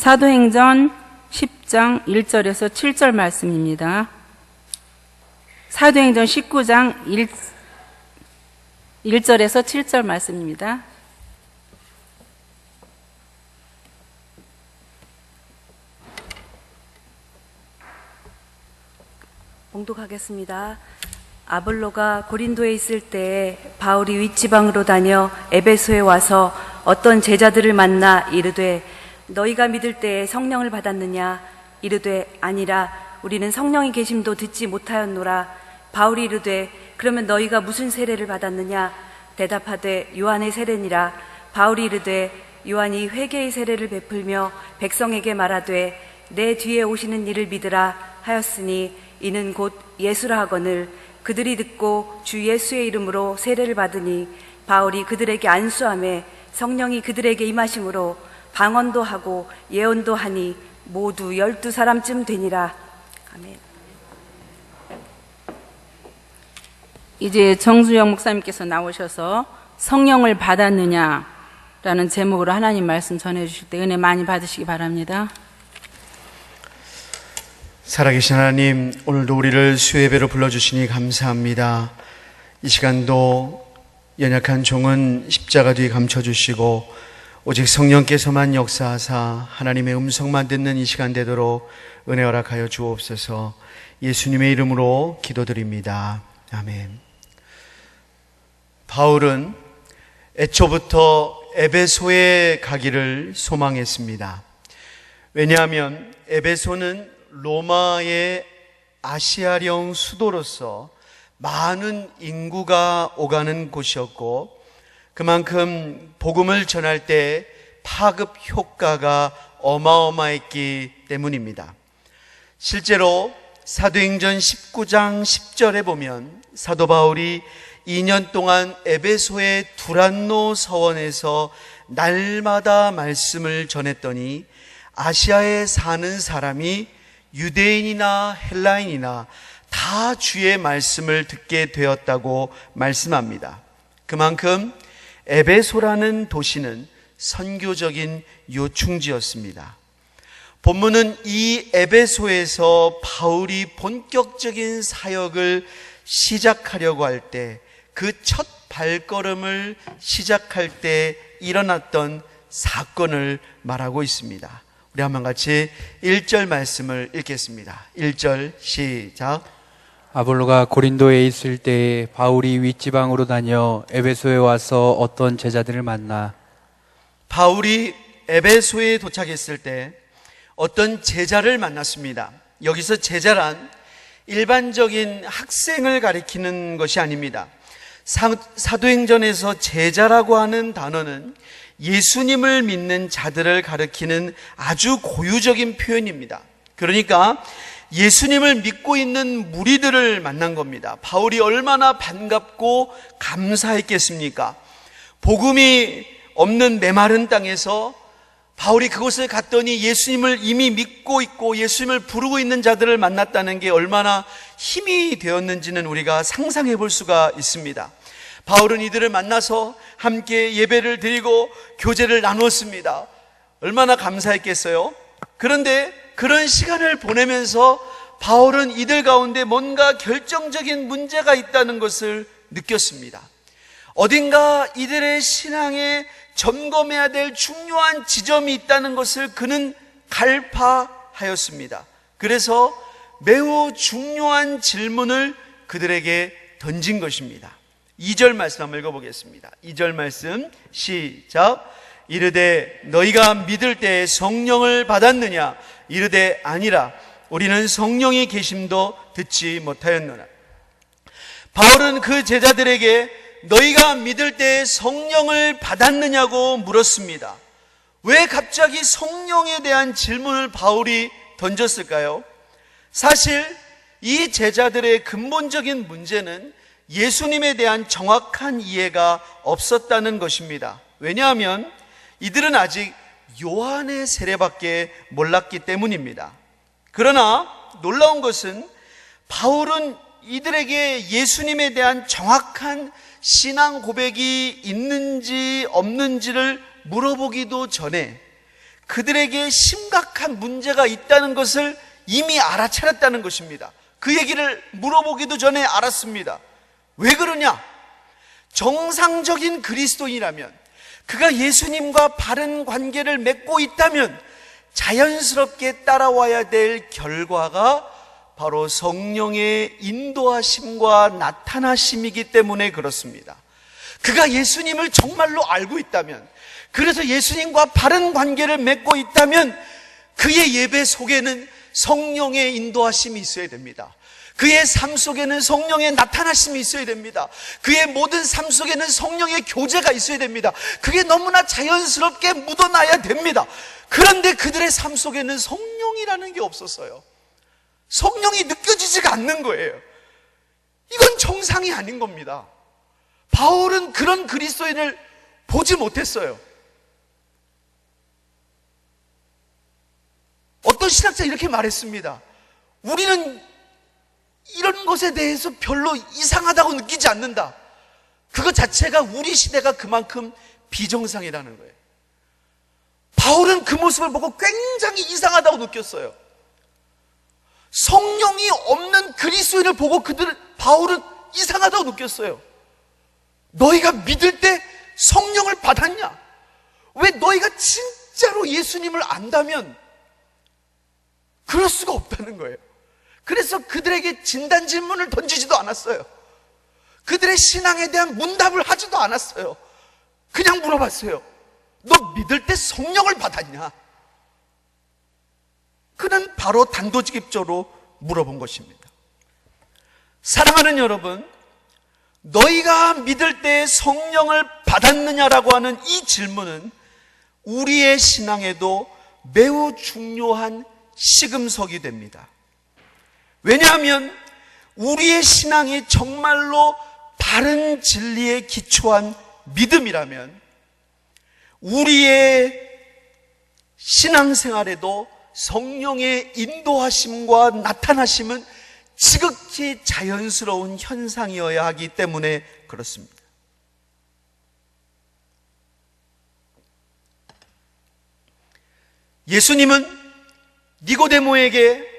사도행전 10장 1절에서 7절 말씀입니다. 사도행전 19장 1절에서 7절 말씀입니다. 봉독하겠습니다. 아볼로가 고린도에 있을 때 바울이 윗지방으로 다녀 에베소에 와서 어떤 제자들을 만나 이르되 너희가 믿을 때에 성령을 받았느냐? 이르되 아니라 우리는 성령의 계심도 듣지 못하였노라. 바울이 이르되 그러면 너희가 무슨 세례를 받았느냐? 대답하되 요한의 세례니라. 바울이 이르되 요한이 회개의 세례를 베풀며 백성에게 말하되 내 뒤에 오시는 이를 믿으라 하였으니 이는 곧 예수라 하거늘 그들이 듣고 주 예수의 이름으로 세례를 받으니 바울이 그들에게 안수하매 성령이 그들에게 임하심으로 방언도 하고 예언도 하니 모두 12사람쯤 되니라. 아멘. 이제 정수영 목사님께서 나오셔서 성령을 받았느냐라는 제목으로 하나님 말씀 전해주실 때 은혜 많이 받으시기 바랍니다. 살아계신 하나님, 오늘도 우리를 수예배로 불러주시니 감사합니다. 이 시간도 연약한 종은 십자가 뒤에 감춰주시고 오직 성령께서만 역사하사 하나님의 음성만 듣는 이 시간 되도록 은혜 허락하여 주옵소서. 예수님의 이름으로 기도드립니다. 아멘. 바울은 애초부터 에베소에 가기를 소망했습니다. 왜냐하면 에베소는 로마의 아시아령 수도로서 많은 인구가 오가는 곳이었고 그만큼 복음을 전할 때 파급 효과가 어마어마했기 때문입니다. 실제로 사도행전 19장 10절에 보면 사도 바울이 2년 동안 에베소의 두란노 서원에서 날마다 말씀을 전했더니 아시아에 사는 사람이 유대인이나 헬라인이나 다 주의 말씀을 듣게 되었다고 말씀합니다. 그만큼 에베소라는 도시는 선교적인 요충지였습니다. 본문은 이 에베소에서 바울이 본격적인 사역을 시작하려고 할 때 그 첫 발걸음을 시작할 때 일어났던 사건을 말하고 있습니다. 우리 한번 같이 1절 말씀을 읽겠습니다. 1절 시작. 아볼로가 고린도에 있을 때에 바울이 윗지방으로 다녀 에베소에 와서 어떤 제자들을 만나. 바울이 에베소에 도착했을 때 어떤 제자를 만났습니다. 여기서 제자란 일반적인 학생을 가리키는 것이 아닙니다. 사도행전에서 제자라고 하는 단어는 예수님을 믿는 자들을 가리키는 아주 고유적인 표현입니다. 그러니까 예수님을 믿고 있는 무리들을 만난 겁니다. 바울이 얼마나 반갑고 감사했겠습니까? 복음이 없는 메마른 땅에서 바울이 그곳에 갔더니 예수님을 이미 믿고 있고 예수님을 부르고 있는 자들을 만났다는 게 얼마나 힘이 되었는지는 우리가 상상해 볼 수가 있습니다. 바울은 이들을 만나서 함께 예배를 드리고 교제를 나누었습니다. 얼마나 감사했겠어요? 그런데 그런 시간을 보내면서 바울은 이들 가운데 뭔가 결정적인 문제가 있다는 것을 느꼈습니다. 어딘가 이들의 신앙에 점검해야 될 중요한 지점이 있다는 것을 그는 갈파하였습니다. 그래서 매우 중요한 질문을 그들에게 던진 것입니다. 2절 말씀 한번 읽어보겠습니다. 2절 말씀 시작. 이르되 너희가 믿을 때 성령을 받았느냐? 이르되 아니라 우리는 성령의 계심도 듣지 못하였노라. 바울은 그 제자들에게 너희가 믿을 때 성령을 받았느냐고 물었습니다. 왜 갑자기 성령에 대한 질문을 바울이 던졌을까요? 사실 이 제자들의 근본적인 문제는 예수님에 대한 정확한 이해가 없었다는 것입니다. 왜냐하면 이들은 아직 요한의 세례밖에 몰랐기 때문입니다. 그러나 놀라운 것은 바울은 이들에게 예수님에 대한 정확한 신앙 고백이 있는지 없는지를 물어보기도 전에 그들에게 심각한 문제가 있다는 것을 이미 알아차렸다는 것입니다. 그 얘기를 물어보기도 전에 알았습니다. 왜 그러냐? 정상적인 그리스도인이라면, 그가 예수님과 바른 관계를 맺고 있다면 자연스럽게 따라와야 될 결과가 바로 성령의 인도하심과 나타나심이기 때문에 그렇습니다. 그가 예수님을 정말로 알고 있다면, 그래서 예수님과 바른 관계를 맺고 있다면 그의 예배 속에는 성령의 인도하심이 있어야 됩니다. 그의 삶 속에는 성령의 나타나심이 있어야 됩니다. 그의 모든 삶 속에는 성령의 교제가 있어야 됩니다. 그게 너무나 자연스럽게 묻어나야 됩니다. 그런데 그들의 삶 속에는 성령이라는 게 없었어요. 성령이 느껴지지가 않는 거예요. 이건 정상이 아닌 겁니다. 바울은 그런 그리스도인을 보지 못했어요. 어떤 신학자 이렇게 말했습니다. 우리는 이런 것에 대해서 별로 이상하다고 느끼지 않는다. 그것 자체가 우리 시대가 그만큼 비정상이라는 거예요. 바울은 그 모습을 보고 굉장히 이상하다고 느꼈어요. 성령이 없는 그리스도인을 보고 바울은 이상하다고 느꼈어요. 너희가 믿을 때 성령을 받았냐? 왜 너희가 진짜로 예수님을 안다면 그럴 수가 없다는 거예요. 그래서 그들에게 진단 질문을 던지지도 않았어요. 그들의 신앙에 대한 문답을 하지도 않았어요. 그냥 물어봤어요. 너 믿을 때 성령을 받았냐? 그는 바로 단도직입적으로 물어본 것입니다. 사랑하는 여러분, 너희가 믿을 때 성령을 받았느냐라고 하는 이 질문은 우리의 신앙에도 매우 중요한 시금석이 됩니다. 왜냐하면 우리의 신앙이 정말로 바른 진리에 기초한 믿음이라면 우리의 신앙생활에도 성령의 인도하심과 나타나심은 지극히 자연스러운 현상이어야 하기 때문에 그렇습니다. 예수님은 니고데모에게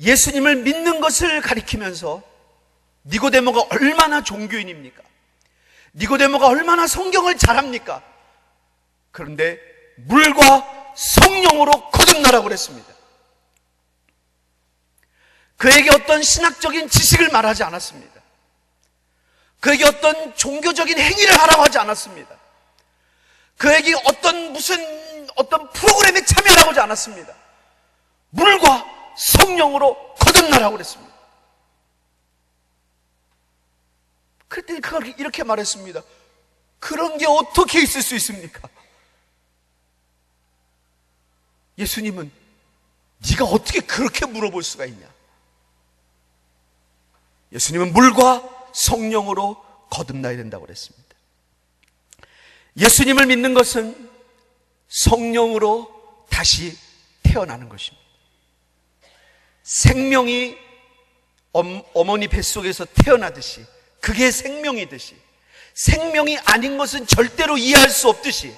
예수님을 믿는 것을 가리키면서, 니고데모가 얼마나 종교인입니까? 니고데모가 얼마나 성경을 잘합니까? 그런데 물과 성령으로 거듭나라고 그랬습니다. 그에게 어떤 신학적인 지식을 말하지 않았습니다. 그에게 어떤 종교적인 행위를 하라고 하지 않았습니다. 그에게 어떤 프로그램에 참여하라고 하지 않았습니다. 물과 성령으로 거듭나라고 그랬습니다. 그랬더니 그가 이렇게 말했습니다. 그런 게 어떻게 있을 수 있습니까? 예수님은 네가 어떻게 그렇게 물어볼 수가 있냐? 예수님은 물과 성령으로 거듭나야 된다고 그랬습니다. 예수님을 믿는 것은 성령으로 다시 태어나는 것입니다. 생명이 어머니 뱃속에서 태어나듯이, 그게 생명이듯이, 생명이 아닌 것은 절대로 이해할 수 없듯이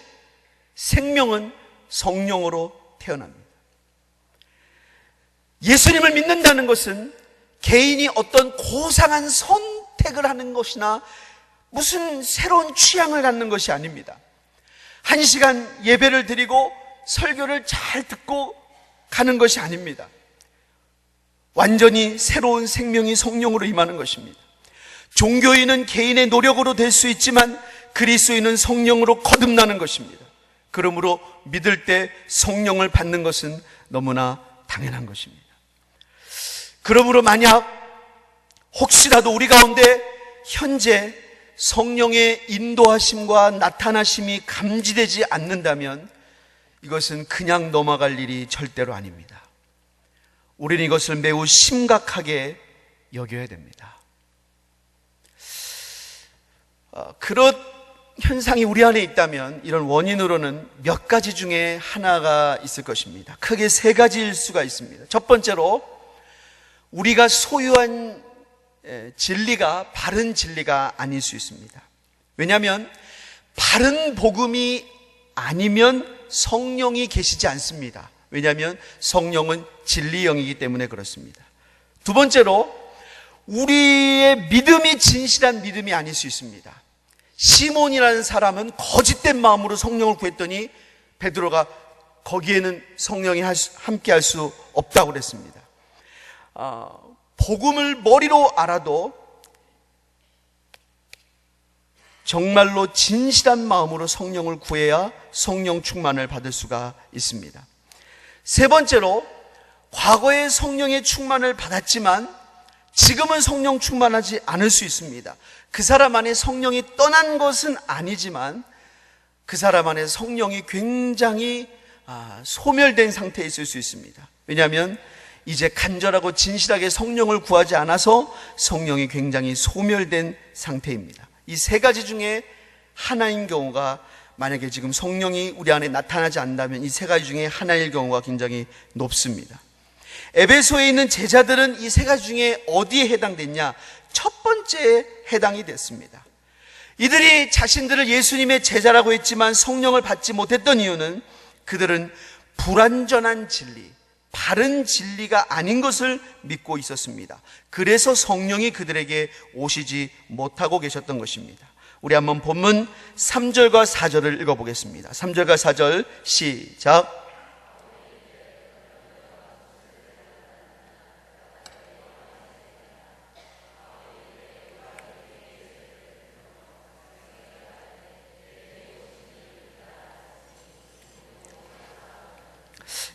생명은 성령으로 태어납니다. 예수님을 믿는다는 것은 개인이 어떤 고상한 선택을 하는 것이나 무슨 새로운 취향을 갖는 것이 아닙니다. 1시간 예배를 드리고 설교를 잘 듣고 가는 것이 아닙니다. 완전히 새로운 생명이 성령으로 임하는 것입니다. 종교인은 개인의 노력으로 될 수 있지만 그리스도인은 성령으로 거듭나는 것입니다. 그러므로 믿을 때 성령을 받는 것은 너무나 당연한 것입니다. 그러므로 만약 혹시라도 우리 가운데 현재 성령의 인도하심과 나타나심이 감지되지 않는다면 이것은 그냥 넘어갈 일이 절대로 아닙니다. 우리는 이것을 매우 심각하게 여겨야 됩니다. 그런 현상이 우리 안에 있다면 이런 원인으로는 몇 가지 중에 하나가 있을 것입니다. 크게 세 가지일 수가 있습니다. 첫 번째로, 우리가 소유한 진리가 바른 진리가 아닐 수 있습니다. 왜냐하면 바른 복음이 아니면 성령이 계시지 않습니다. 왜냐하면 성령은 진리의 영이기 때문에 그렇습니다. 두 번째로, 우리의 믿음이 진실한 믿음이 아닐 수 있습니다. 시몬이라는 사람은 거짓된 마음으로 성령을 구했더니 베드로가 거기에는 성령이 함께 할 수 없다고 그랬습니다. 복음을 머리로 알아도 정말로 진실한 마음으로 성령을 구해야 성령 충만을 받을 수가 있습니다. 세 번째로, 과거에 성령의 충만을 받았지만 지금은 성령 충만하지 않을 수 있습니다. 그 사람 안에 성령이 떠난 것은 아니지만 그 사람 안에 성령이 굉장히 소멸된 상태에 있을 수 있습니다. 왜냐하면 이제 간절하고 진실하게 성령을 구하지 않아서 성령이 굉장히 소멸된 상태입니다. 이 세 가지 중에 하나인 경우가, 만약에 지금 성령이 우리 안에 나타나지 않는다면 이 세 가지 중에 하나일 경우가 굉장히 높습니다. 에베소에 있는 제자들은 이 세 가지 중에 어디에 해당됐냐? 첫 번째에 해당이 됐습니다. 이들이 자신들을 예수님의 제자라고 했지만 성령을 받지 못했던 이유는 그들은 불완전한 진리, 바른 진리가 아닌 것을 믿고 있었습니다. 그래서 성령이 그들에게 오시지 못하고 계셨던 것입니다. 우리 한번 본문 3절과 4절을 읽어보겠습니다. 3절과 4절 시작.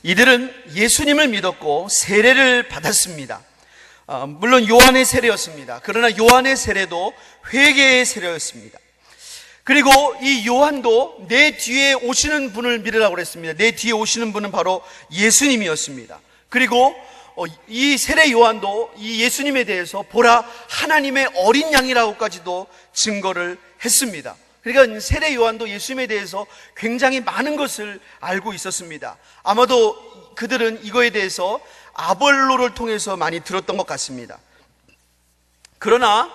이들은 예수님을 믿었고 세례를 받았습니다. 물론 요한의 세례였습니다. 그러나 요한의 세례도 회개의 세례였습니다. 그리고 이 요한도 내 뒤에 오시는 분을 믿으라고 그랬습니다. 내 뒤에 오시는 분은 바로 예수님이었습니다. 그리고 이 세례 요한도 이 예수님에 대해서 보라, 하나님의 어린 양이라고까지도 증거를 했습니다. 그러니까 세례 요한도 예수님에 대해서 굉장히 많은 것을 알고 있었습니다. 아마도 그들은 이거에 대해서 아볼로를 통해서 많이 들었던 것 같습니다. 그러나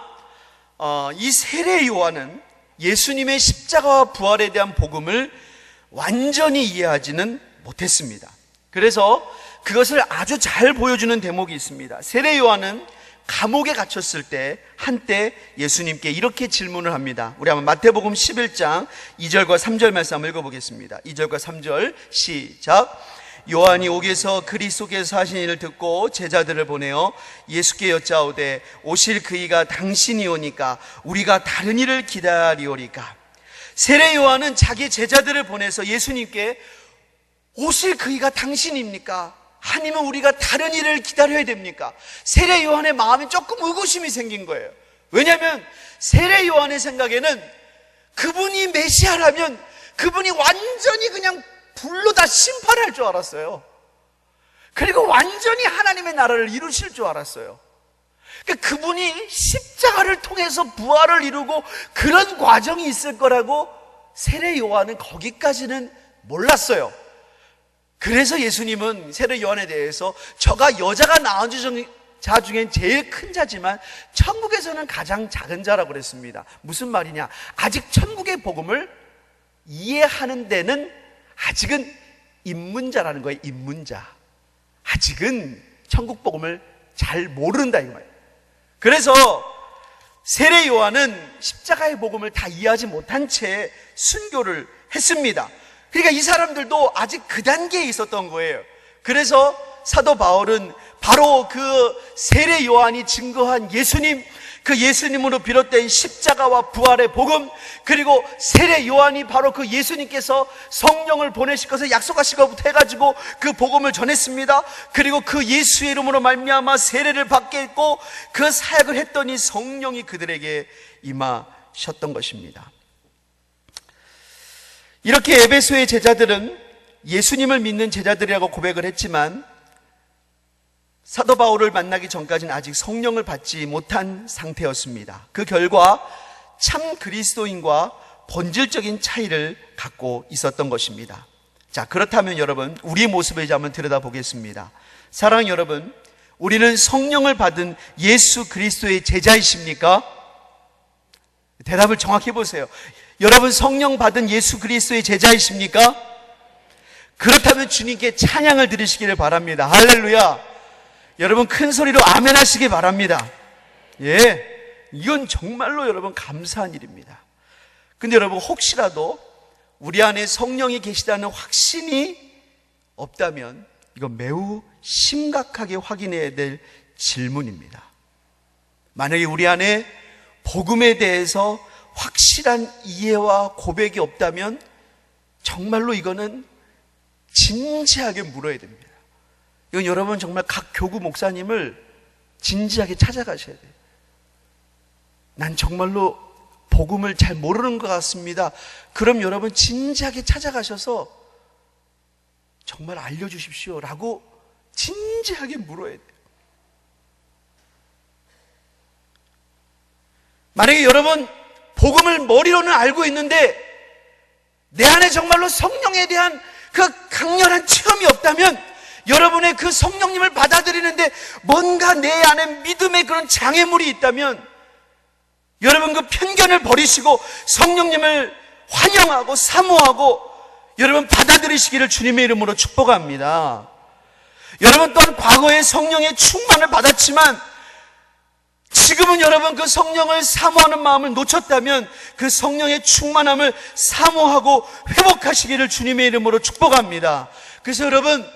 이 세례 요한은 예수님의 십자가와 부활에 대한 복음을 완전히 이해하지는 못했습니다. 그래서 그것을 아주 잘 보여주는 대목이 있습니다. 세례 요한은 감옥에 갇혔을 때 한때 예수님께 이렇게 질문을 합니다. 우리 한번 마태복음 11장 2절과 3절 말씀 한번 읽어보겠습니다. 2절과 3절 시작. 요한이 옥에서 그리스도께서 하신 일을 듣고 제자들을 보내어 예수께 여짜오되 오실 그이가 당신이오니까 우리가 다른 일을 기다리오리까. 세례 요한은 자기 제자들을 보내서 예수님께 오실 그이가 당신입니까? 아니면 우리가 다른 일을 기다려야 됩니까? 세례 요한의 마음에 조금 의구심이 생긴 거예요. 왜냐하면 세례 요한의 생각에는 그분이 메시아라면 그분이 완전히 그냥 불로 다 심판할 줄 알았어요. 그리고 완전히 하나님의 나라를 이루실 줄 알았어요. 그러니까 그분이 십자가를 통해서 부활을 이루고 그런 과정이 있을 거라고 세례 요한은 거기까지는 몰랐어요. 그래서 예수님은 세례 요한에 대해서 저가 여자가 낳은 자 중엔 제일 큰 자지만 천국에서는 가장 작은 자라고 그랬습니다. 무슨 말이냐? 아직 천국의 복음을 이해하는 데는 아직은 입문자라는 거예요. 입문자. 아직은 천국 복음을 잘 모른다 이 말이에요. 그래서 세례 요한은 십자가의 복음을 다 이해하지 못한 채 순교를 했습니다. 그러니까 이 사람들도 아직 그 단계에 있었던 거예요. 그래서 사도 바울은 바로 그 세례 요한이 증거한 예수님, 그 예수님으로 비롯된 십자가와 부활의 복음, 그리고 세례 요한이 바로 그 예수님께서 성령을 보내실 것을 약속하신 것부터 해가지고 그 복음을 전했습니다. 그리고 그 예수의 이름으로 말미암아 세례를 받게 했고 그 사역을 했더니 성령이 그들에게 임하셨던 것입니다. 이렇게 에베소의 제자들은 예수님을 믿는 제자들이라고 고백을 했지만 사도 바울을 만나기 전까지는 아직 성령을 받지 못한 상태였습니다. 그 결과 참 그리스도인과 본질적인 차이를 갖고 있었던 것입니다. 자, 그렇다면 여러분, 우리의 모습을 이제 한번 들여다보겠습니다. 사랑하는 여러분, 우리는 성령을 받은 예수 그리스도의 제자이십니까? 대답을 정확히 해보세요. 여러분, 성령 받은 예수 그리스도의 제자이십니까? 그렇다면 주님께 찬양을 드리시기를 바랍니다. 할렐루야. 여러분 큰 소리로 아멘 하시기 바랍니다. 예, 이건 정말로 여러분 감사한 일입니다. 근데 여러분 혹시라도 우리 안에 성령이 계시다는 확신이 없다면 이건 매우 심각하게 확인해야 될 질문입니다. 만약에 우리 안에 복음에 대해서 확실한 이해와 고백이 없다면 정말로 이거는 진지하게 물어야 됩니다. 이건 여러분 정말 각 교구 목사님을 진지하게 찾아가셔야 돼요. 난 정말로 복음을 잘 모르는 것 같습니다. 그럼 여러분 진지하게 찾아가셔서 정말 알려주십시오 라고 진지하게 물어야 돼요. 만약에 여러분 복음을 머리로는 알고 있는데 내 안에 정말로 성령에 대한 그 강렬한 체험이 없다면, 여러분의 그 성령님을 받아들이는데 뭔가 내 안에 믿음의 그런 장애물이 있다면, 여러분 그 편견을 버리시고 성령님을 환영하고 사모하고 여러분 받아들이시기를 주님의 이름으로 축복합니다. 여러분 또한 과거에 성령의 충만을 받았지만 지금은 여러분 그 성령을 사모하는 마음을 놓쳤다면 그 성령의 충만함을 사모하고 회복하시기를 주님의 이름으로 축복합니다. 그래서 여러분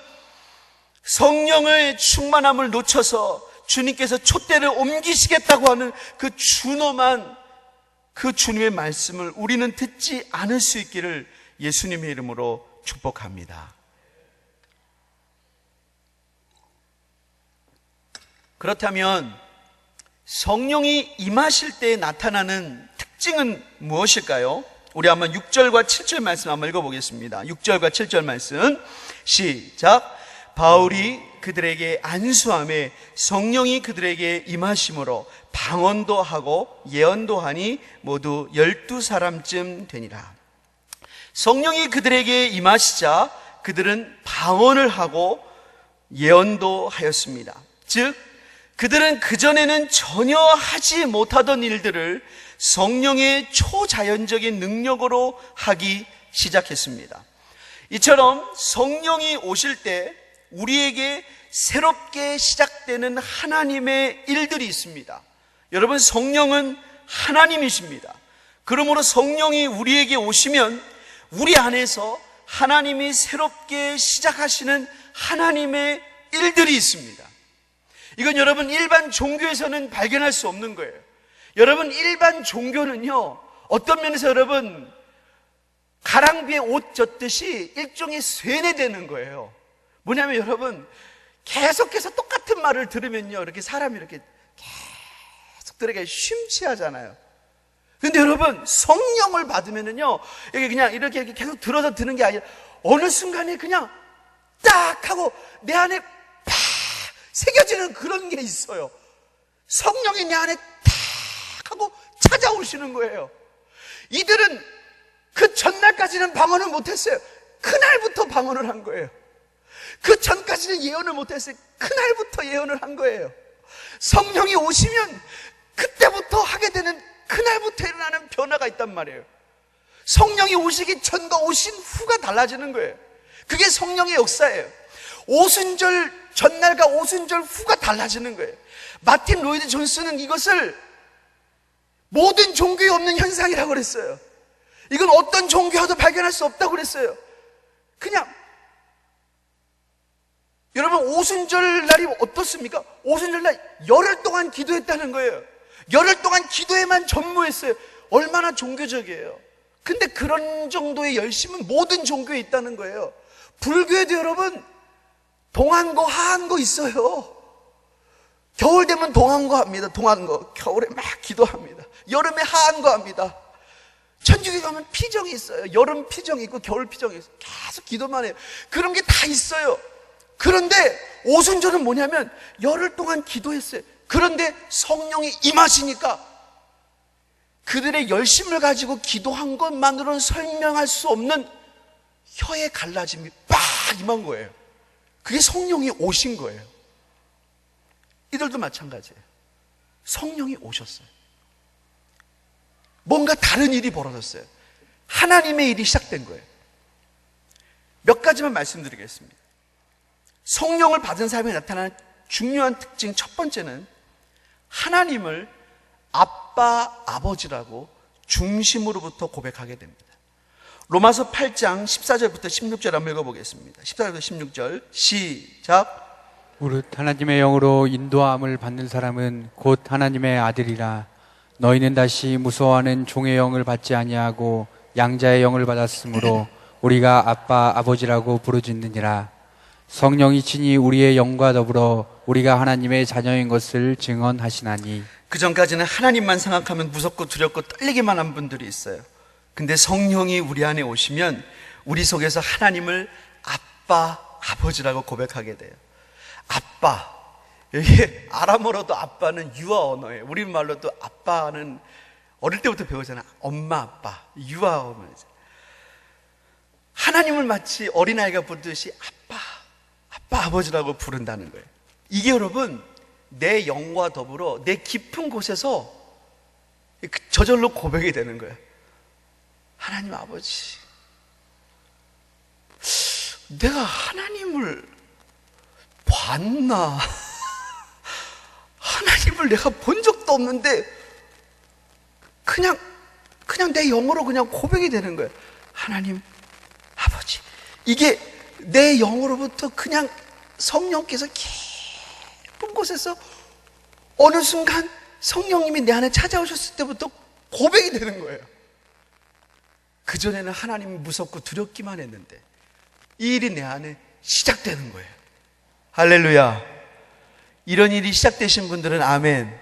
성령의 충만함을 놓쳐서 주님께서 촛대를 옮기시겠다고 하는 그 준엄한 그 주님의 말씀을 우리는 듣지 않을 수 있기를 예수님의 이름으로 축복합니다. 그렇다면 성령이 임하실 때 나타나는 특징은 무엇일까요? 우리 한번 6절과 7절 말씀 한번 읽어보겠습니다. 6절과 7절 말씀 시작. 바울이 그들에게 안수함에 성령이 그들에게 임하심으로 방언도 하고 예언도 하니 모두 12사람쯤 되니라. 성령이 그들에게 임하시자 그들은 방언을 하고 예언도 하였습니다. 즉 그들은 그전에는 전혀 하지 못하던 일들을 성령의 초자연적인 능력으로 하기 시작했습니다. 이처럼 성령이 오실 때 우리에게 새롭게 시작되는 하나님의 일들이 있습니다. 여러분 성령은 하나님이십니다. 그러므로 성령이 우리에게 오시면 우리 안에서 하나님이 새롭게 시작하시는 하나님의 일들이 있습니다. 이건 여러분 일반 종교에서는 발견할 수 없는 거예요. 여러분 일반 종교는요 어떤 면에서 여러분 가랑비에 옷 젖듯이 일종의 쇠뇌되는 거예요. 뭐냐면 여러분 계속해서 똑같은 말을 들으면요 이렇게 사람이 이렇게 계속 들으니까 심취하잖아요. 근데 여러분 성령을 받으면은요 이게 그냥 이렇게 계속 들어서 드는 게 아니라 어느 순간에 그냥 딱 하고 내 안에 팍 새겨지는 그런 게 있어요. 성령이 내 안에 탁 하고 찾아오시는 거예요. 이들은 그 전날까지는 방언을 못했어요. 그날부터 방언을 한 거예요. 그 전까지는 예언을 못했어요. 그날부터 예언을 한 거예요. 성령이 오시면 그때부터 하게 되는 그날부터 일어나는 변화가 있단 말이에요. 성령이 오시기 전과 오신 후가 달라지는 거예요. 그게 성령의 역사예요. 오순절 전날과 오순절 후가 달라지는 거예요. 마틴 로이드 존스는 이것을 모든 종교에 없는 현상이라고 그랬어요. 이건 어떤 종교와도 발견할 수 없다고 그랬어요. 그냥 여러분 오순절 날이 어떻습니까? 오순절 날 열흘 동안 기도했다는 거예요. 열흘 동안 기도에만 전무했어요. 얼마나 종교적이에요. 근데 그런 정도의 열심은 모든 종교에 있다는 거예요. 불교에도 여러분 동안거 하한거 있어요. 겨울 되면 동안거 합니다. 동안거 겨울에 막 기도합니다. 여름에 하한거 합니다. 천주교 가면 피정이 있어요. 여름 피정이 있고 겨울 피정이 있어요. 계속 기도만 해요. 그런 게 다 있어요. 그런데 오순절은 뭐냐면 열흘 동안 기도했어요. 그런데 성령이 임하시니까 그들의 열심을 가지고 기도한 것만으로는 설명할 수 없는 혀의 갈라짐이 빡 임한 거예요. 그게 성령이 오신 거예요. 이들도 마찬가지예요. 성령이 오셨어요. 뭔가 다른 일이 벌어졌어요. 하나님의 일이 시작된 거예요. 몇 가지만 말씀드리겠습니다. 성령을 받은 사람이 나타나는 중요한 특징 첫 번째는 하나님을 아빠, 아버지라고 중심으로부터 고백하게 됩니다. 로마서 8장 14절부터 16절 한번 읽어보겠습니다. 14절부터 16절 시작. 무릇 하나님의 영으로 인도함을 받는 사람은 곧 하나님의 아들이라. 너희는 다시 무서워하는 종의 영을 받지 아니하고 양자의 영을 받았으므로 우리가 아빠 아버지라고 부르짖느니라. 성령이 친히 우리의 영과 더불어 우리가 하나님의 자녀인 것을 증언하시나니. 그 전까지는 하나님만 생각하면 무섭고 두렵고 떨리기만 한 분들이 있어요. 근데 성령이 우리 안에 오시면 우리 속에서 하나님을 아빠 아버지라고 고백하게 돼요. 아빠, 여기 아람어로도 아빠는 유아 언어예요. 우리말로도 아빠는 어릴 때부터 배우잖아. 엄마, 아빠, 유아 언어죠. 하나님을 마치 어린아이가 부르듯이 아빠, 아버지라고 부른다는 거예요. 이게 여러분 내 영과 더불어 내 깊은 곳에서 저절로 고백이 되는 거예요. 하나님 아버지, 내가 하나님을 봤나? 하나님을 내가 본 적도 없는데 그냥 내 영어로 그냥 고백이 되는 거예요. 하나님 아버지. 이게 내 영으로부터 그냥 성령께서 깊은 곳에서 어느 순간 성령님이 내 안에 찾아오셨을 때부터 고백이 되는 거예요. 그전에는 하나님이 무섭고 두렵기만 했는데 이 일이 내 안에 시작되는 거예요. 할렐루야. 이런 일이 시작되신 분들은 아멘.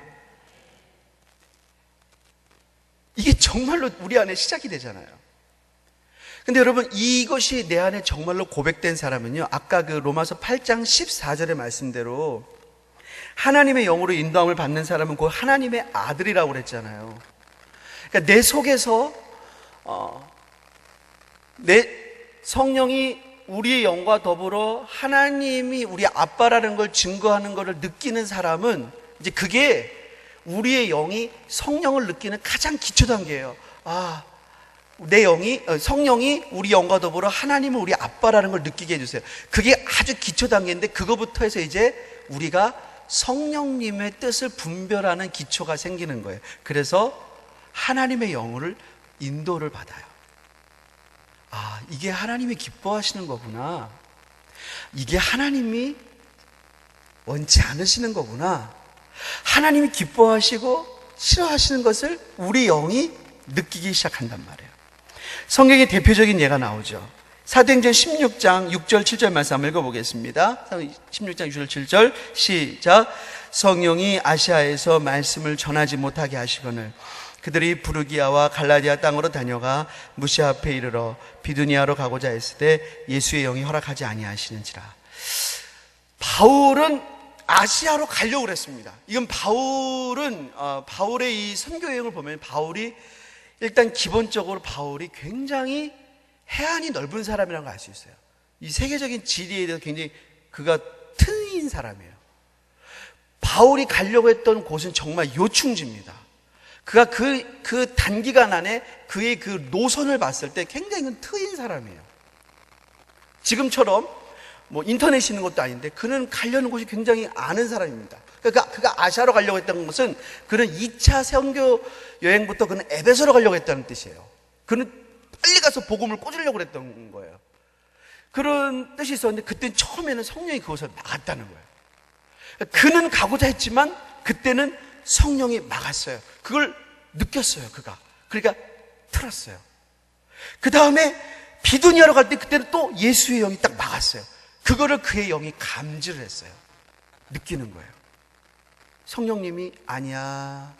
이게 정말로 우리 안에 시작이 되잖아요. 근데 여러분, 이것이 내 안에 정말로 고백된 사람은요, 아까 그 로마서 8장 14절의 말씀대로 하나님의 영으로 인도함을 받는 사람은 곧 하나님의 아들이라고 그랬잖아요. 그러니까 내 속에서 내 성령이 우리의 영과 더불어 하나님이 우리 아빠라는 걸 증거하는 것을 느끼는 사람은 이제 그게 우리의 영이 성령을 느끼는 가장 기초 단계예요. 내 영이, 성령이 우리 영과 더불어 하나님을 우리 아빠라는 걸 느끼게 해주세요. 그게 아주 기초 단계인데 그거부터 해서 이제 우리가 성령님의 뜻을 분별하는 기초가 생기는 거예요. 그래서 하나님의 영을 인도를 받아요. 이게 하나님이 기뻐하시는 거구나. 이게 하나님이 원치 않으시는 거구나. 하나님이 기뻐하시고 싫어하시는 것을 우리 영이 느끼기 시작한단 말이에요. 성경의 대표적인 예가 나오죠. 사도행전 16장 6절 7절 말씀 한번 읽어보겠습니다. 16장 6절 7절 시작. 성령이 아시아에서 말씀을 전하지 못하게 하시거늘 그들이 부르기아와 갈라디아 땅으로 다녀가 무시 앞에 이르러 비두니아로 가고자 했을 때 예수의 영이 허락하지 아니하시는지라. 바울은 아시아로 가려고 그랬습니다. 이건 바울의 이 선교 여행을 보면 바울이 일단 기본적으로 바울이 굉장히 해안이 넓은 사람이라는 걸 알 수 있어요. 이 세계적인 지리에 대해서 굉장히 그가 트인 사람이에요. 바울이 가려고 했던 곳은 정말 요충지입니다. 그가 그 단기간 안에 그의 그 노선을 봤을 때 굉장히 트인 사람이에요. 지금처럼 뭐 인터넷이 있는 것도 아닌데 그는 가려는 곳이 굉장히 아는 사람입니다. 그가 아시아로 가려고 했던 것은 그는 2차 선교 여행부터 그는 에베소로 가려고 했다는 뜻이에요. 그는 빨리 가서 복음을 꽂으려고 했던 거예요. 그런 뜻이 있었는데 그때는 처음에는 성령이 그것을 막았다는 거예요. 그는 가고자 했지만 그때는 성령이 막았어요. 그걸 느꼈어요, 그가. 그러니까 틀었어요. 그 다음에 비두니아로 갈 때 그때는 또 예수의 영이 딱 막았어요. 그거를 그의 영이 감지를 했어요. 느끼는 거예요. 성령님이 아니야,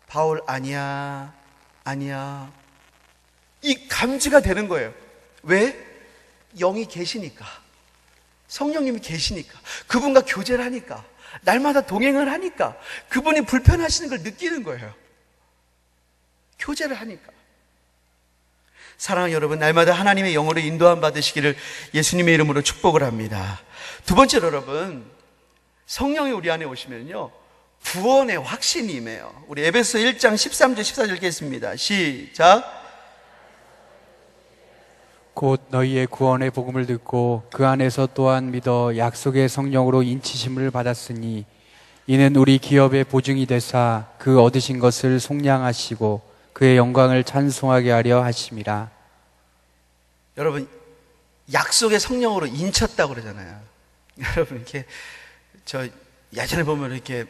바울 아니야, 아니야. 이 감지가 되는 거예요. 왜? 영이 계시니까. 성령님이 계시니까. 그분과 교제를 하니까. 날마다 동행을 하니까. 그분이 불편하시는 걸 느끼는 거예요. 교제를 하니까. 사랑하는 여러분, 날마다 하나님의 영으로 인도함 받으시기를 예수님의 이름으로 축복을 합니다. 두 번째로 여러분, 성령이 우리 안에 오시면요, 구원의 확신이 임해요. 우리 에베소 1장 13절 14절 읽겠습니다. 시작. 곧 너희의 구원의 복음을 듣고 그 안에서 또한 믿어 약속의 성령으로 인치심을 받았으니 이는 우리 기업의 보증이 되사 그 얻으신 것을 속량하시고 그의 영광을 찬송하게 하려 하심이라. 여러분, 약속의 성령으로 인쳤다고 그러잖아요. 여러분, 이렇게 저 예전에 보면 이렇게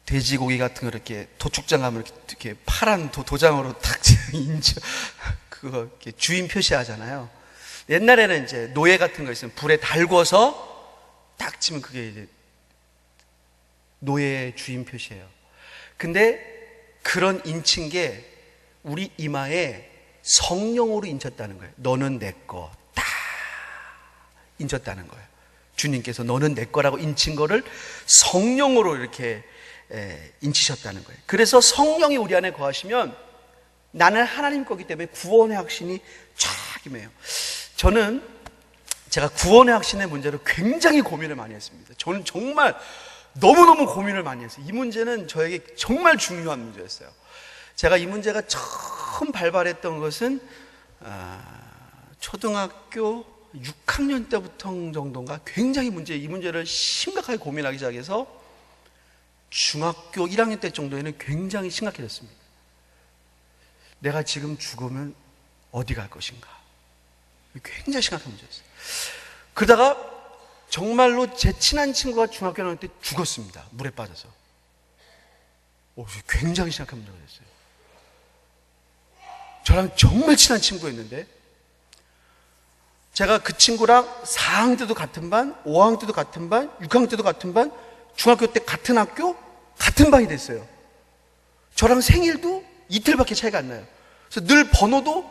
돼지고기 같은 거 이렇게 도축장 가면 이렇게 파란 도장으로 탁 인쳐 그거 이렇게 주인 표시하잖아요. 옛날에는 이제 노예 같은 거 있으면 불에 달궈서 딱 치면 그게 이제 노예의 주인 표시예요. 근데 그런 인친 게 우리 이마에 성령으로 인쳤다는 거예요. 너는 내 거, 딱 인쳤다는 거예요. 주님께서 너는 내 거라고 인친 거를 성령으로 이렇게 인치셨다는 거예요. 그래서 성령이 우리 안에 거하시면 나는 하나님 거기 때문에 구원의 확신이 쫙 임해요. 저는 제가 구원의 확신의 문제로 굉장히 고민을 많이 했습니다. 저는 정말 너무너무 고민을 많이 했어요. 이 문제는 저에게 정말 중요한 문제였어요. 제가 이 문제가 처음 발발했던 것은 초등학교 6학년 때부터 정도인가 굉장히 이 문제를 심각하게 고민하기 시작해서 중학교 1학년 때 정도에는 굉장히 심각해졌습니다. 내가 지금 죽으면 어디 갈 것인가? 굉장히 심각한 문제였어요. 그러다가 정말로 제 친한 친구가 중학교 1학년 때 죽었습니다. 물에 빠져서. 굉장히 심각한 문제가 됐어요. 저랑 정말 친한 친구였는데 제가 그 친구랑 4학년 때도 같은 반, 5학년 때도 같은 반, 6학년 때도 같은 반, 중학교 때 같은 학교, 같은 반이 됐어요. 저랑 생일도 이틀밖에 차이가 안 나요. 그래서 늘 번호도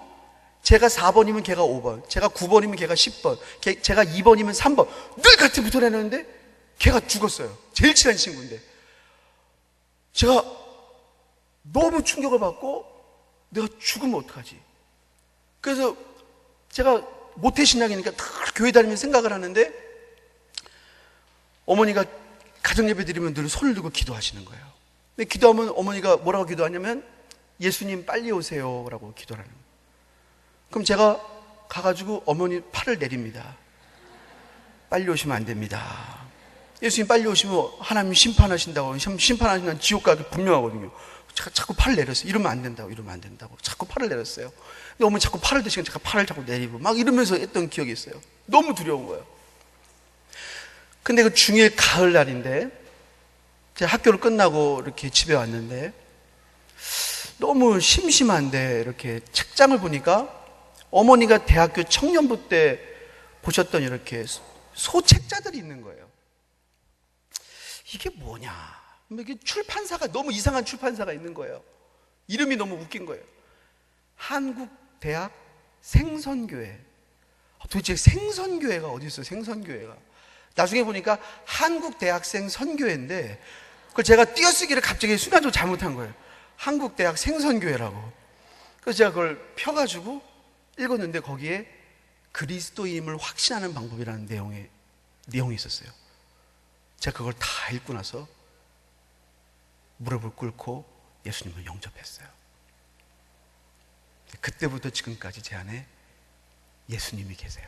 제가 4번이면 걔가 5번, 제가 9번이면 걔가 10번, 제가 2번이면 3번, 늘 같은 부터 내는데 걔가 죽었어요. 제일 친한 친구인데. 제가 너무 충격을 받고 내가 죽으면 어떡하지? 그래서 제가 모태신앙이니까 다 교회 다니면서 생각을 하는데 어머니가 가정예배 드리면 늘 손을 들고 기도하시는 거예요. 근데 기도하면 어머니가 뭐라고 기도하냐면 예수님 빨리 오세요 라고 기도를 하는 거예요. 그럼 제가 가가지고 어머니 팔을 내립니다. 빨리 오시면 안 됩니다. 예수님 빨리 오시면 하나님 심판하신다고, 심판하시면 지옥 가기 분명하거든요. 제가 자꾸 팔을 내렸어요. 이러면 안 된다고, 이러면 안 된다고. 자꾸 팔을 내렸어요. 근데 어머니 자꾸 팔을 드시면 제가 팔을 자꾸 내리고 막 이러면서 했던 기억이 있어요. 너무 두려운 거예요. 근데 그 중일 가을날인데 제가 학교를 끝나고 이렇게 집에 왔는데 너무 심심한데 이렇게 책장을 보니까 어머니가 대학교 청년부 때 보셨던 이렇게 소책자들이 있는 거예요. 이게 뭐냐? 이게 출판사가 너무 이상한 출판사가 있는 거예요. 이름이 너무 웃긴 거예요. 한국대학 생선교회. 도대체 생선교회가 어디 있어요? 생선교회가. 나중에 보니까 한국대학생 선교회인데 그걸 제가 띄어쓰기를 갑자기 순간적으로 잘못한 거예요. 한국대학 생선교회라고. 그래서 제가 그걸 펴가지고 읽었는데 거기에 그리스도임을 확신하는 방법이라는 내용이 있었어요. 제가 그걸 다 읽고 나서 무릎을 꿇고 예수님을 영접했어요. 그때부터 지금까지 제 안에 예수님이 계세요.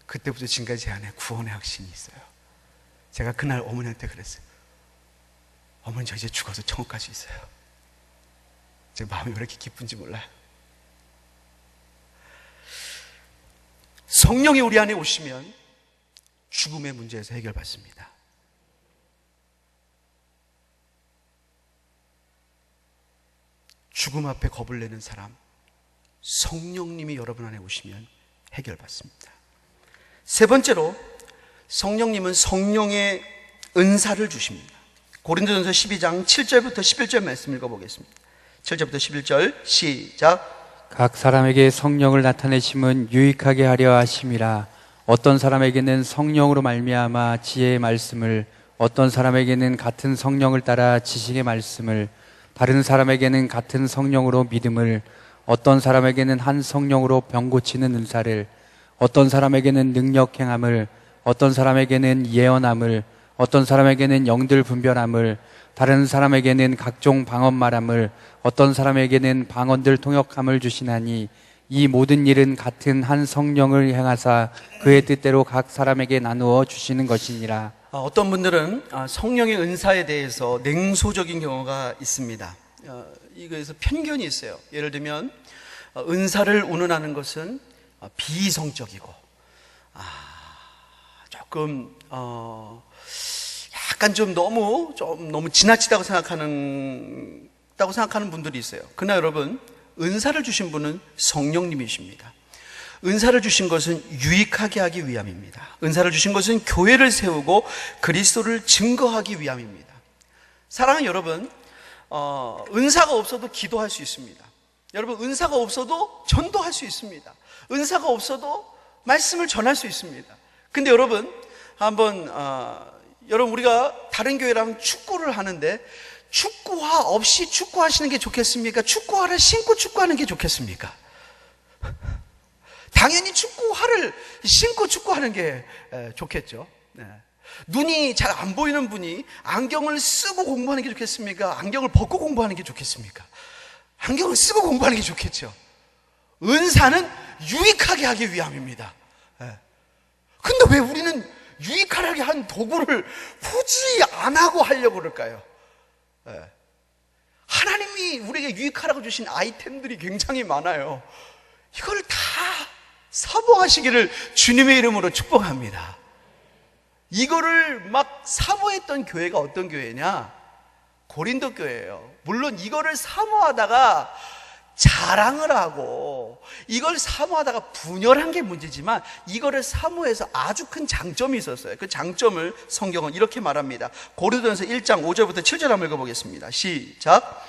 그때부터 지금까지 제 안에 구원의 확신이 있어요. 제가 그날 어머니한테 그랬어요. 어머니 저 이제 죽어서 천국 갈 수 있어요. 제 마음이 왜 이렇게 기쁜지 몰라요. 성령이 우리 안에 오시면 죽음의 문제에서 해결받습니다. 죽음 앞에 겁을 내는 사람, 성령님이 여러분 안에 오시면 해결받습니다. 세 번째로 성령님은 성령의 은사를 주십니다. 고린도전서 12장 7절부터 11절 말씀 읽어보겠습니다. 7절부터 11절 시작. 각 사람에게 성령을 나타내심은 유익하게 하려 하심이라. 어떤 사람에게는 성령으로 말미암아 지혜의 말씀을, 어떤 사람에게는 같은 성령을 따라 지식의 말씀을, 다른 사람에게는 같은 성령으로 믿음을, 어떤 사람에게는 한 성령으로 병 고치는 은사를, 어떤 사람에게는 능력 행함을, 어떤 사람에게는 예언함을, 어떤 사람에게는 영들 분별함을, 다른 사람에게는 각종 방언 말함을, 어떤 사람에게는 방언들 통역함을 주시나니 이 모든 일은 같은 한 성령을 행하사 그의 뜻대로 각 사람에게 나누어 주시는 것이니라. 어떤 분들은 성령의 은사에 대해서 냉소적인 경우가 있습니다. 이거에서 편견이 있어요. 예를 들면 은사를 운운하는 것은 비이성적이고 조금 약간 좀 너무 지나치다고 생각하는 분들이 있어요. 그러나 여러분, 은사를 주신 분은 성령님이십니다. 은사를 주신 것은 유익하게 하기 위함입니다. 은사를 주신 것은 교회를 세우고 그리스도를 증거하기 위함입니다. 사랑하는 여러분, 은사가 없어도 기도할 수 있습니다. 여러분, 은사가 없어도 전도할 수 있습니다. 은사가 없어도 말씀을 전할 수 있습니다. 근데 여러분, 여러분, 우리가 다른 교회랑 축구를 하는데 축구화 없이 축구하시는 게 좋겠습니까? 축구화를 신고 축구하는 게 좋겠습니까? 당연히 축구화를 신고 축구하는 게 좋겠죠. 네. 눈이 잘 안 보이는 분이 안경을 쓰고 공부하는 게 좋겠습니까? 안경을 벗고 공부하는 게 좋겠습니까? 안경을 쓰고 공부하는 게 좋겠죠. 은사는 유익하게 하기 위함입니다. 근데 왜 우리는 유익하게 한 도구를 굳이 안 하고 하려고 그럴까요? 하나님이 우리에게 유익하라고 주신 아이템들이 굉장히 많아요. 이걸 다 사모하시기를 주님의 이름으로 축복합니다. 이거를 막 사모했던 교회가 어떤 교회냐? 고린도 교회예요. 물론 이거를 사모하다가 자랑을 하고 이걸 사모하다가 분열한 게 문제지만 이거를 사모해서 아주 큰 장점이 있었어요. 그 장점을 성경은 이렇게 말합니다. 고린도전서 1장 5절부터 7절 한번 읽어보겠습니다. 시작.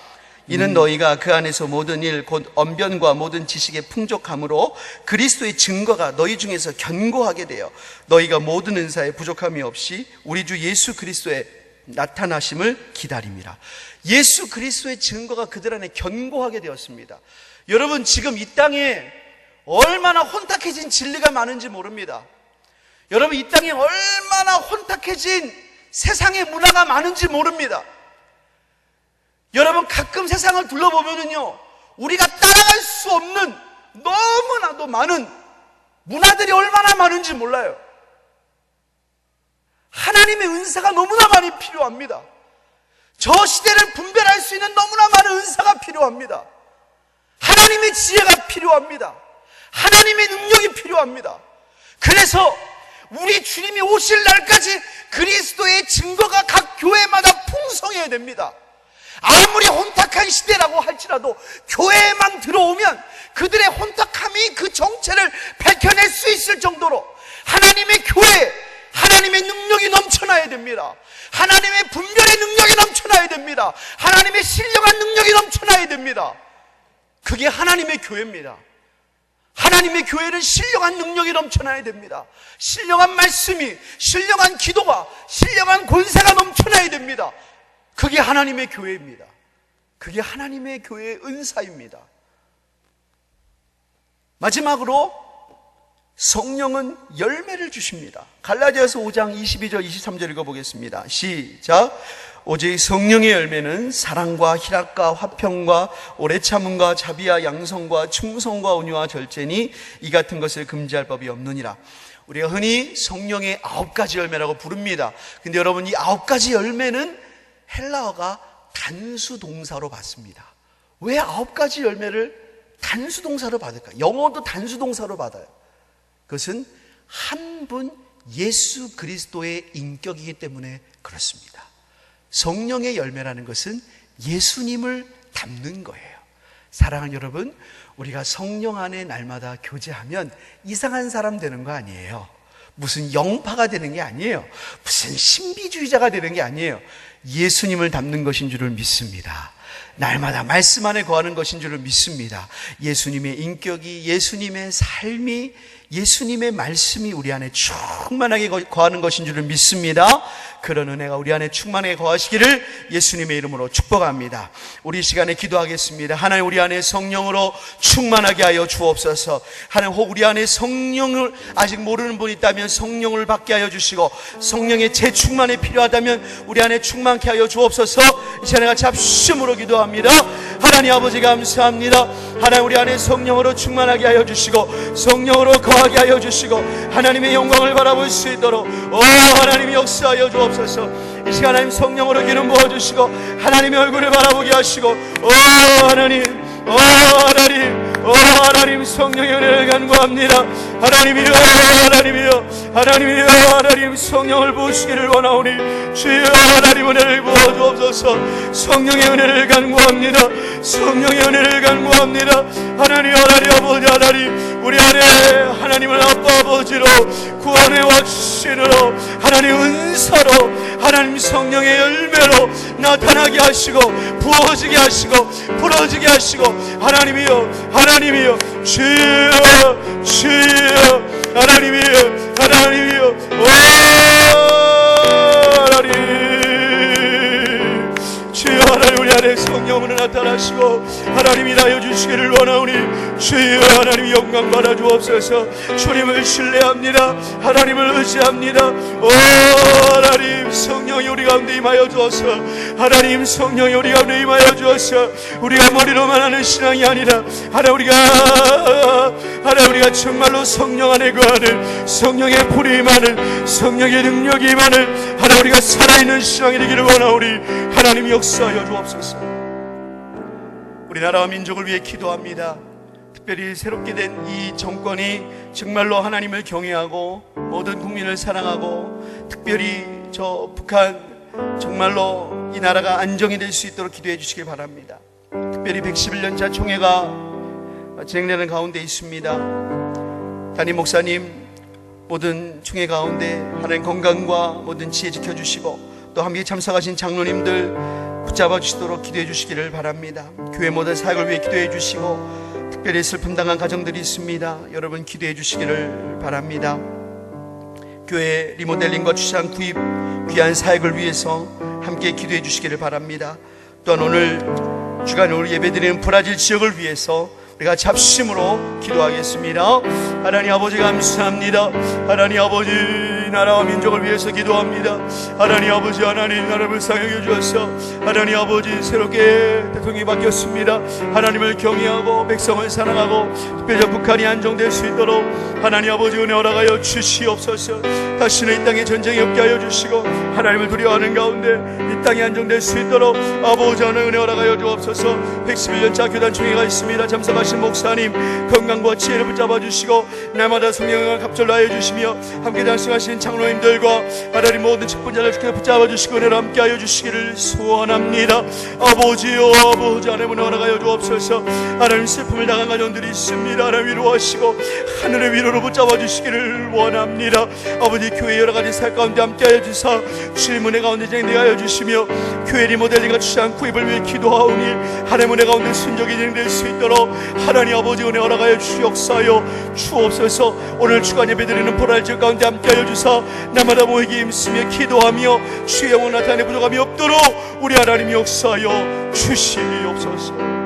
이는 너희가 그 안에서 모든 일 곧 언변과 모든 지식의 풍족함으로 그리스도의 증거가 너희 중에서 견고하게 되어 너희가 모든 은사에 부족함이 없이 우리 주 예수 그리스도의 나타나심을 기다림이라. 예수 그리스도의 증거가 그들 안에 견고하게 되었습니다. 여러분, 지금 이 땅에 얼마나 혼탁해진 진리가 많은지 모릅니다. 여러분, 이 땅에 얼마나 혼탁해진 세상의 문화가 많은지 모릅니다. 여러분, 가끔 세상을 둘러보면은요, 우리가 따라갈 수 없는 너무나도 많은 문화들이 얼마나 많은지 몰라요. 하나님의 은사가 너무나 많이 필요합니다. 저 시대를 분별할 수 있는 너무나 많은 은사가 필요합니다. 하나님의 지혜가 필요합니다. 하나님의 능력이 필요합니다. 그래서 우리 주님이 오실 날까지 그리스도의 증거가 각 교회마다 풍성해야 됩니다. 아무리 혼탁한 시대라고 할지라도 교회에만 들어오면 그들의 혼탁함이 그 정체를 밝혀낼 수 있을 정도로 하나님의 교회, 하나님의 능력이 넘쳐나야 됩니다. 하나님의 분별의 능력이 넘쳐나야 됩니다. 하나님의 신령한 능력이 넘쳐나야 됩니다. 그게 하나님의 교회입니다. 하나님의 교회는 신령한 능력이 넘쳐나야 됩니다. 신령한 말씀이, 신령한 기도가, 신령한 권세가 넘쳐나야 됩니다. 그게 하나님의 교회입니다. 그게 하나님의 교회의 은사입니다. 마지막으로 성령은 열매를 주십니다. 갈라디아서 5장 22절 23절 읽어보겠습니다. 시작. 오직 성령의 열매는 사랑과 희락과 화평과 오래 참음과 자비와 양성과 충성과 온유와 절제니 이 같은 것을 금지할 법이 없느니라. 우리가 흔히 성령의 9가지 열매라고 부릅니다. 근데 여러분, 이 9가지 열매는 헬라어가 단수 동사로 받습니다. 왜 9가지 열매를 단수 동사로 받을까? 영어도 단수 동사로 받아요. 그것은 한 분 예수 그리스도의 인격이기 때문에 그렇습니다. 성령의 열매라는 것은 예수님을 담는 거예요. 사랑하는 여러분, 우리가 성령 안에 날마다 교제하면 이상한 사람 되는 거 아니에요. 무슨 영파가 되는 게 아니에요. 무슨 신비주의자가 되는 게 아니에요. 예수님을 담는 것인 줄을 믿습니다. 날마다 말씀 안에 거하는 것인 줄을 믿습니다. 예수님의 인격이, 예수님의 삶이, 예수님의 말씀이 우리 안에 충만하게 거하는 것인 줄을 믿습니다. 그런 은혜가 우리 안에 충만하게 거하시기를 예수님의 이름으로 축복합니다. 우리 시간에 기도하겠습니다. 하나님, 우리 안에 성령으로 충만하게 하여 주옵소서. 하나님, 혹 우리 안에 성령을 아직 모르는 분이 있다면 성령을 받게 하여 주시고, 성령의 재충만이 필요하다면 우리 안에 충만케 하여 주옵소서. 이 시간에 같이 합심으로 기도합니다. 하나님 아버지 감사합니다. 하나님 우리 안에 성령으로 충만하게 하여 주시고 성령으로 거하게 하여 주시고 하나님의 영광을 바라볼 수 있도록 하나님 역사하여 주옵소서. 이 시간 하나님 성령으로 기름 부어주시고 하나님의 얼굴을 바라보게 하시고 하나님 하나님 성령의 은혜를 간구합니다. 하나님이여 하나님 성령을 부으시기를 원하오니 주여 하나님 은혜를 부어주옵소서. 성령의 은혜를 간구합니다. 성령의 은혜를 간구합니다. 하나님 아버지 하나님 우리 안에 하나님을 아빠 아버지로 구원의 확신으로 하나님 은사로 하나님 성령의 열매로 나타나게 하시고 부어지게 하시고 풀어지게 하시고 하나님이여 주여 하나님이여 하나님 주여 하나님 우리 안에 성령으로 나타나시고 하나님이 나여 주시기를 원하오니 주여 하나님 영광 받아 주옵소서. 주님을 신뢰합니다. 하나님을 의지합니다. 하나님 성령이 우리 가운데 임하여 주어서 하나님 성령이 우리 가운데 임하여 주어서 우리가 머리로만 하는 신앙이 아니라 우리가 정말로 성령 안에 거하는 성령의 불이 임하는 성령의 능력이 임하는 우리가 살아있는 신앙이 되기를 원하오니 하나님 역사하여 주옵소서. 우리나라와 민족을 위해 기도합니다. 특별히 새롭게 된 이 정권이 정말로 하나님을 경외하고 모든 국민을 사랑하고 특별히 저 북한 정말로 이 나라가 안정이 될 수 있도록 기도해 주시길 바랍니다. 특별히 111년차 총회가 진행되는 가운데 있습니다. 담임 목사님 모든 총회 가운데 하나님 건강과 모든 지혜 지켜주시고 또 함께 참석하신 장로님들 붙잡아 주시도록 기도해 주시기를 바랍니다. 교회 모든 사역을 위해 기도해 주시고 특별히 슬픔 당한 가정들이 있습니다. 여러분 기도해 주시기를 바랍니다. 교회 리모델링과 주차장 구입 귀한 사역을 위해서 함께 기도해 주시기를 바랍니다. 또한 오늘 주간 오늘 예배드리는 브라질 지역을 위해서 우리가 잡심으로 기도하겠습니다. 하나님 아버지 감사합니다. 하나님 아버지 나라와 민족을 위해서 기도합니다. 하나님 아버지 하나님 나라를 불쌍하게 주셔서 하나님 아버지 새롭게 대통령이 바뀌었습니다. 하나님을 경외하고 백성을 사랑하고 특별히 북한이 안정될 수 있도록 하나님 아버지 은혜 허락하여 주시옵소서. 다시는 이 땅에 전쟁이 없게 하여 주시고 하나님을 두려워하는 가운데 이 땅이 안정될 수 있도록 아버지 하나님 은혜 허락하여 주옵소서. 111년차 교단 총회가 있습니다. 참석하신 목사님 건강과 지혜를 붙잡아 주시고 날마다 성령을 갑절로 하여 주시며 함께 장승하신 장로님들과 하나님 모든 직분자를 주께 붙잡아 주시고 은혜로 함께 하여 주시기를 소원합니다. 아버지요 아버지 하나님 은혜 허락하여 주옵소서. 하나님 슬픔을 당한 가정들이 있습니다. 하나님 위로하시고 하늘의 위로로 붙잡아 주시기를 원합니다. 아버지 교회 여러 가지 살 가운데 함께 하여 주사 주님 은혜 가운데 진행되게 하여 주시며 교회 리모델링과 주차장 구입을 위해 기도하오니 하나님 은혜 가운데 순적이 진행될 수 있도록 하나님 아버지 은혜 허락하여 주옵사여 주옵소서. 오늘 주간 예배드리는 보랄 지역 가운데 함께 하여 주사 날마다 모이기 힘쓰며 기도하며 주의 영원 나타내 부족함이 없도록 우리 하나님 역사하여 주시옵소서.